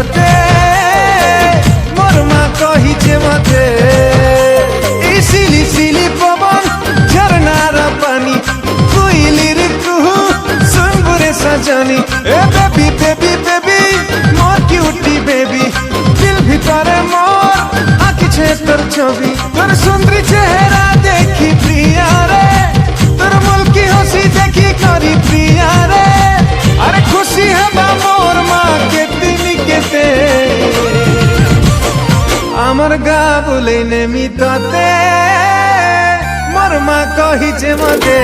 ততে মোর মা কহিছে মতে এই সিলি সিলি পবন ঝরনার পানি কুইলির কুহু সুনবুরে সজনী এ বেবি বেবি বেবি মোর কিউটি বেবি দিল ভিতরে মোর আঁকিছে তোর ছবি তোর সুন্দরী চেহারা দেখি প্রিয়া রে তোর মুলকি হাসি দেখি করি প্রিয়া রে আরে খুশি হবা মোর মা কেতে নিকেতে আমার গা বলে নেমি ততে মোর মা কহিছে মতে